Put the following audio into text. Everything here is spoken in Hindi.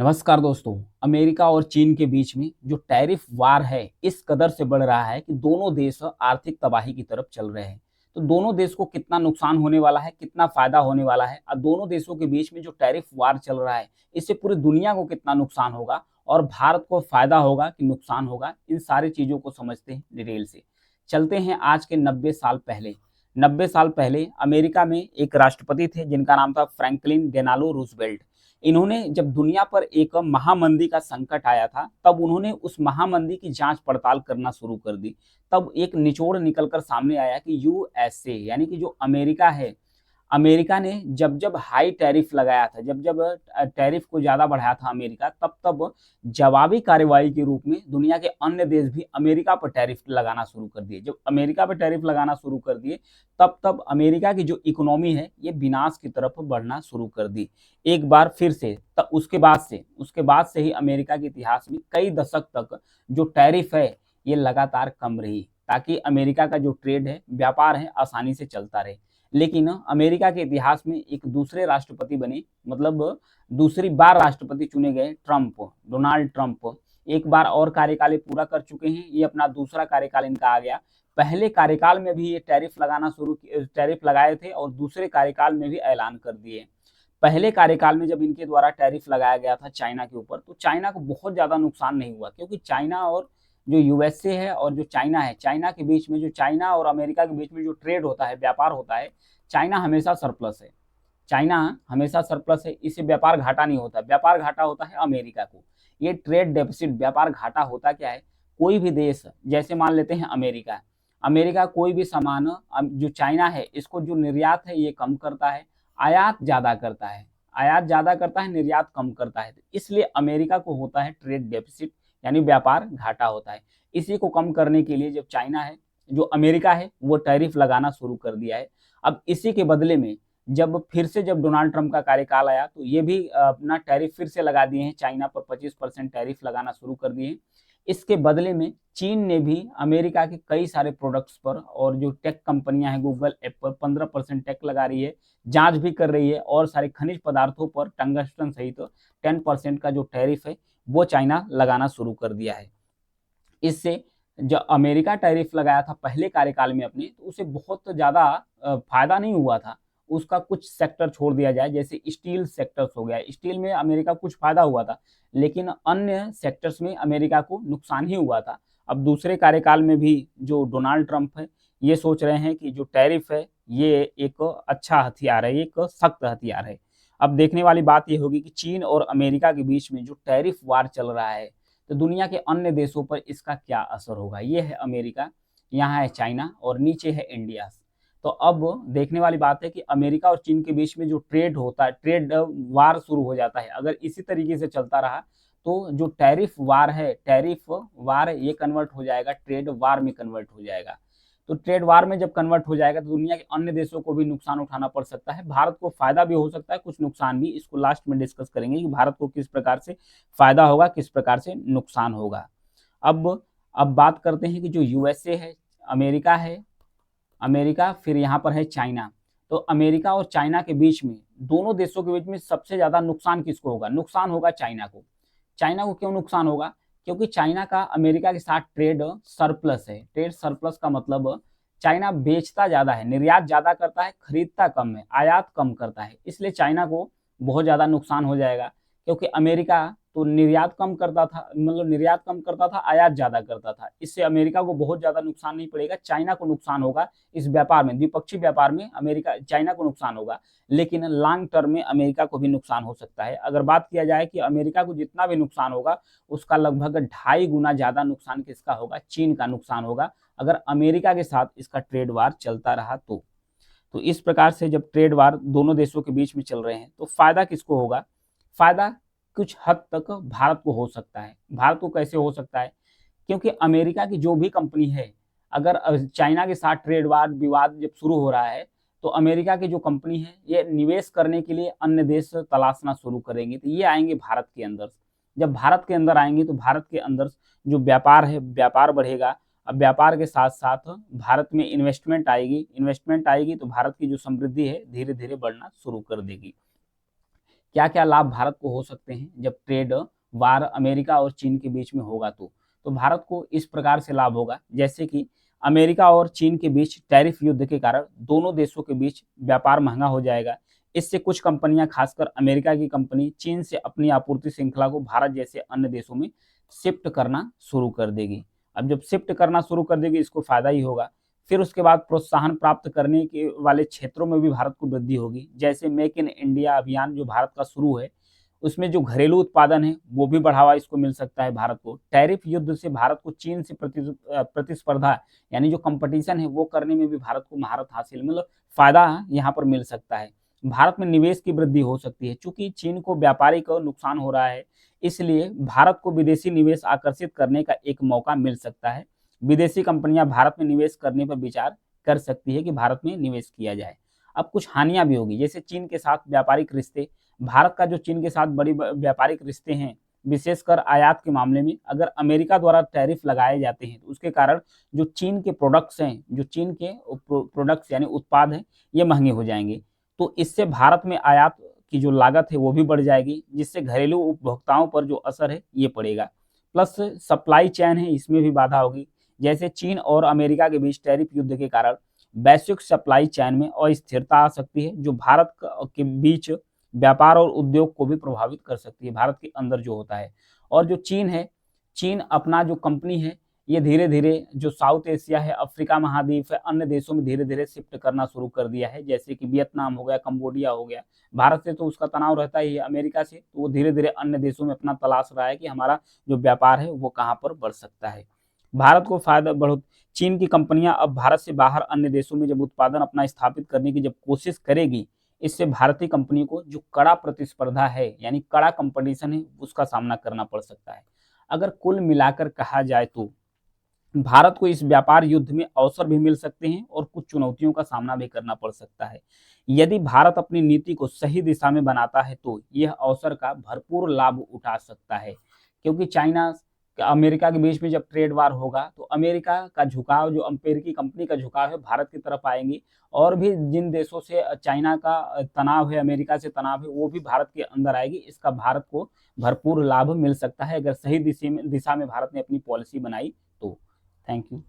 नमस्कार दोस्तों। अमेरिका और चीन के बीच में जो टैरिफ वार है इस कदर से बढ़ रहा है कि दोनों देश आर्थिक तबाही की तरफ चल रहे हैं। तो दोनों देश को कितना नुकसान होने वाला है, कितना फायदा होने वाला है और दोनों देशों के बीच में जो टैरिफ वार चल रहा है इससे पूरी दुनिया को कितना नुकसान होगा और भारत को फायदा होगा कि नुकसान होगा, इन सारी चीजों को समझते हैं डिटेल से। चलते हैं आज के 90 साल पहले। 90 साल पहले अमेरिका में एक राष्ट्रपति थे जिनका नाम था फ्रैंकलिन डेनालो रूजवेल्ट। इन्होंने जब दुनिया पर एक महामंदी का संकट आया था तब उन्होंने उस महामंदी की जांच पड़ताल करना शुरू कर दी। तब एक निचोड़ निकलकर सामने आया कि यूएसए यानी कि जो अमेरिका है, अमेरिका ने जब जब हाई टैरिफ लगाया था, जब जब टैरिफ को ज़्यादा बढ़ाया था अमेरिका, तब तब जवाबी कार्रवाई के रूप में दुनिया के अन्य देश भी अमेरिका पर टैरिफ लगाना शुरू कर दिए। जब अमेरिका पर टैरिफ लगाना शुरू कर दिए तब तब अमेरिका की जो इकोनॉमी है ये विनाश की तरफ बढ़ना शुरू कर दी एक बार फिर से। तब उसके बाद से ही अमेरिका के इतिहास में कई दशक तक जो टैरिफ है ये लगातार कम रही, ताकि अमेरिका का जो ट्रेड है, व्यापार है, आसानी से चलता रहे। लेकिन अमेरिका के इतिहास में एक दूसरे राष्ट्रपति बने, मतलब दूसरी बार राष्ट्रपति चुने गए ट्रंप, डोनाल्ड ट्रंप। एक बार और कार्यकाल पूरा कर चुके हैं, ये अपना दूसरा कार्यकाल इनका आ गया। पहले कार्यकाल में भी ये टैरिफ लगाए थे और दूसरे कार्यकाल में भी ऐलान कर दिए। पहले कार्यकाल में जब इनके द्वारा टैरिफ लगाया गया था चाइना के ऊपर, तो चाइना को बहुत ज़्यादा नुकसान नहीं हुआ, क्योंकि चाइना और जो यूएसए है और जो चाइना है, चाइना के बीच में, जो चाइना और अमेरिका के बीच में जो ट्रेड होता है, व्यापार होता है, चाइना हमेशा सरप्लस है। चाइना हमेशा सरप्लस है, इससे व्यापार घाटा नहीं होता। व्यापार घाटा होता है अमेरिका को। ये ट्रेड डेफिसिट, व्यापार घाटा होता क्या है, कोई भी देश, जैसे मान लेते हैं अमेरिका, अमेरिका कोई भी सामान जो चाइना है इसको जो निर्यात है ये कम करता है, आयात ज़्यादा करता है, आयात ज़्यादा करता है, निर्यात कम करता है। इसलिए अमेरिका को होता है ट्रेड डेफिसिट, यानी व्यापार घाटा होता है। इसी को कम करने के लिए जब चाइना है, जो अमेरिका है, वो टैरिफ लगाना शुरू कर दिया है। अब इसी के बदले में जब डोनाल्ड ट्रंप का कार्यकाल आया तो ये भी अपना टैरिफ फिर से लगा दिए हैं, चाइना पर 25% टैरिफ लगाना शुरू कर दिए हैं। इसके बदले में चीन ने भी अमेरिका के कई सारे प्रोडक्ट्स पर, और जो टेक कंपनियां हैं गूगल, एप्पल, 15% टैक्स लगा रही है, जांच भी कर रही है, और सारे खनिज पदार्थों पर टंगस्टन सहित 10% का जो टैरिफ है वो चाइना लगाना शुरू कर दिया है। इससे जो अमेरिका टैरिफ लगाया था पहले कार्यकाल में अपने, तो उसे बहुत ज़्यादा फायदा नहीं हुआ था। उसका कुछ सेक्टर छोड़ दिया जाए, जैसे स्टील सेक्टर्स हो गया, स्टील में अमेरिका कुछ फायदा हुआ था, लेकिन अन्य सेक्टर्स में अमेरिका को नुकसान ही हुआ था। अब दूसरे कार्यकाल में भी जो डोनाल्ड ट्रंप है ये सोच रहे हैं कि जो टैरिफ है ये एक अच्छा हथियार है, एक सख्त हथियार है। अब देखने वाली बात ये होगी कि चीन और अमेरिका के बीच में जो टैरिफ वार चल रहा है, तो दुनिया के अन्य देशों पर इसका क्या असर होगा। ये है अमेरिका, यहाँ है चाइना और नीचे है इंडिया। तो अब देखने वाली बात है कि अमेरिका और चीन के बीच में जो ट्रेड होता है, ट्रेड वार शुरू हो जाता है। अगर इसी तरीके से चलता रहा तो जो टैरिफ वार है, टैरिफ वार ये कन्वर्ट हो जाएगा, ट्रेड वार में कन्वर्ट हो जाएगा। तो ट्रेड वार में जब कन्वर्ट हो जाएगा तो दुनिया के अन्य देशों को भी नुकसान उठाना पड़ सकता है, भारत को फायदा भी हो सकता है, कुछ नुकसान भी। इसको लास्ट में डिस्कस करेंगे कि भारत को किस प्रकार से फायदा होगा, किस प्रकार से नुकसान होगा। अब बात करते हैं कि जो यूएसए है, अमेरिका है, अमेरिका फिर यहाँ पर है चाइना। तो अमेरिका और चाइना के बीच में, दोनों देशों के बीच में सबसे ज्यादा नुकसान किसको होगा? नुकसान होगा चाइना को। चाइना को क्यों नुकसान होगा? क्योंकि चाइना का अमेरिका के साथ ट्रेड सरप्लस है। ट्रेड सरप्लस का मतलब चाइना बेचता ज्यादा है, निर्यात ज्यादा करता है, खरीदता कम है, आयात कम करता है। इसलिए चाइना को बहुत ज्यादा नुकसान हो जाएगा, क्योंकि अमेरिका तो निर्यात कम करता था, मतलब निर्यात कम करता था, आयात ज्यादा करता था। इससे अमेरिका को बहुत ज्यादा नुकसान नहीं पड़ेगा, चाइना को नुकसान होगा। इस व्यापार में, द्विपक्षीय व्यापार में अमेरिका, चाइना को नुकसान होगा, लेकिन लॉन्ग टर्म में अमेरिका को भी नुकसान हो सकता है। अगर बात किया जाए कि अमेरिका को जितना भी नुकसान होगा उसका लगभग 2.5 गुना ज्यादा नुकसान किसका होगा? चीन का नुकसान होगा, अगर अमेरिका के साथ इसका ट्रेड वार चलता रहा तो इस प्रकार से जब ट्रेड वार दोनों देशों के बीच में चल रहे हैं तो फायदा किसको होगा? फायदा कुछ हद तक भारत को हो सकता है। भारत को कैसे हो सकता है? क्योंकि अमेरिका की जो भी कंपनी है, अगर चाइना के साथ ट्रेड वार विवाद जब शुरू हो रहा है तो अमेरिका की जो कंपनी है ये निवेश करने के लिए अन्य देश तलाशना शुरू करेंगे, तो ये आएंगे भारत के अंदर। जब भारत के अंदर आएंगे तो भारत के अंदर जो व्यापार है, व्यापार बढ़ेगा। अब व्यापार के साथ साथ भारत में इन्वेस्टमेंट आएगी, इन्वेस्टमेंट आएगी तो भारत की जो समृद्धि है धीरे धीरे बढ़ना शुरू कर देगी। क्या क्या लाभ भारत को हो सकते हैं जब ट्रेड वार अमेरिका और चीन के बीच में होगा। तो भारत को इस प्रकार से लाभ होगा, जैसे कि अमेरिका और चीन के बीच टैरिफ युद्ध के कारण दोनों देशों के बीच व्यापार महंगा हो जाएगा। इससे कुछ कंपनियां, खासकर अमेरिका की कंपनी, चीन से अपनी आपूर्ति श्रृंखला को भारत जैसे अन्य देशों में शिफ्ट करना शुरू कर देगी। अब जब शिफ्ट करना शुरू कर देगी, इसको फायदा ही होगा। फिर उसके बाद प्रोत्साहन प्राप्त करने के वाले क्षेत्रों में भी भारत को वृद्धि होगी, जैसे मेक इन इंडिया अभियान जो भारत का शुरू है, उसमें जो घरेलू उत्पादन है वो भी बढ़ावा इसको मिल सकता है भारत को। टैरिफ युद्ध से भारत को चीन से प्रतिस्पर्धा, यानी जो कंपटीशन है वो करने में भी भारत को महारत हासिल, मतलब फायदा यहाँ पर मिल सकता है। भारत में निवेश की वृद्धि हो सकती है, चूंकि चीन को व्यापारिक नुकसान हो रहा है, इसलिए भारत को विदेशी निवेश आकर्षित करने का एक मौका मिल सकता है। विदेशी कंपनियां भारत में निवेश करने पर विचार कर सकती है कि भारत में निवेश किया जाए। अब कुछ हानियां भी होगी, जैसे चीन के साथ व्यापारिक रिश्ते। भारत का जो चीन के साथ बड़ी व्यापारिक रिश्ते हैं, विशेषकर आयात के मामले में, अगर अमेरिका द्वारा टैरिफ लगाए जाते हैं तो उसके कारण जो चीन के प्रोडक्ट्स हैं, जो चीन के प्रोडक्ट्स यानी उत्पाद हैं, ये महंगे हो जाएंगे। तो इससे भारत में आयात की जो लागत है वो भी बढ़ जाएगी, जिससे घरेलू उपभोक्ताओं पर जो असर है ये पड़ेगा। प्लस सप्लाई चेन है, इसमें भी बाधा होगी, जैसे चीन और अमेरिका के बीच टैरिफ युद्ध के कारण वैश्विक सप्लाई चेन में अस्थिरता आ सकती है, जो भारत के बीच व्यापार और उद्योग को भी प्रभावित कर सकती है, भारत के अंदर जो होता है। और जो चीन है, चीन अपना जो कंपनी है ये धीरे धीरे जो साउथ एशिया है, अफ्रीका महाद्वीप है, अन्य देशों में धीरे धीरे शिफ्ट करना शुरू कर दिया है, जैसे कि वियतनाम हो गया, कंबोडिया हो गया। भारत से तो उसका तनाव रहता ही है, अमेरिका से, तो वो धीरे धीरे अन्य देशों में अपना तलाश रहा है कि हमारा जो व्यापार है वो कहाँ पर बढ़ सकता है। भारत को फायदा बढ़ चीन की कंपनियां अब भारत से बाहर अन्य देशों में जब उत्पादन अपना स्थापित करने की जब कोशिश करेगी, इससे भारतीय कंपनी को जो कड़ा प्रतिस्पर्धा है, यानी कड़ा कंपटीशन है, उसका सामना करना पड़ सकता है। अगर कुल मिलाकर कहा जाए तो भारत को इस व्यापार युद्ध में अवसर भी मिल सकते हैं और कुछ चुनौतियों का सामना भी करना पड़ सकता है। यदि भारत अपनी नीति को सही दिशा में बनाता है तो यह अवसर का भरपूर लाभ उठा सकता है, क्योंकि चाइना अमेरिका के बीच में जब ट्रेड वार होगा तो अमेरिका का झुकाव, जो अमेरिकी कंपनी का झुकाव है, भारत की तरफ आएंगी, और भी जिन देशों से चाइना का तनाव है, अमेरिका से तनाव है, वो भी भारत के अंदर आएगी। इसका भारत को भरपूर लाभ मिल सकता है अगर सही दिशा में भारत ने अपनी पॉलिसी बनाई तो। Thank you.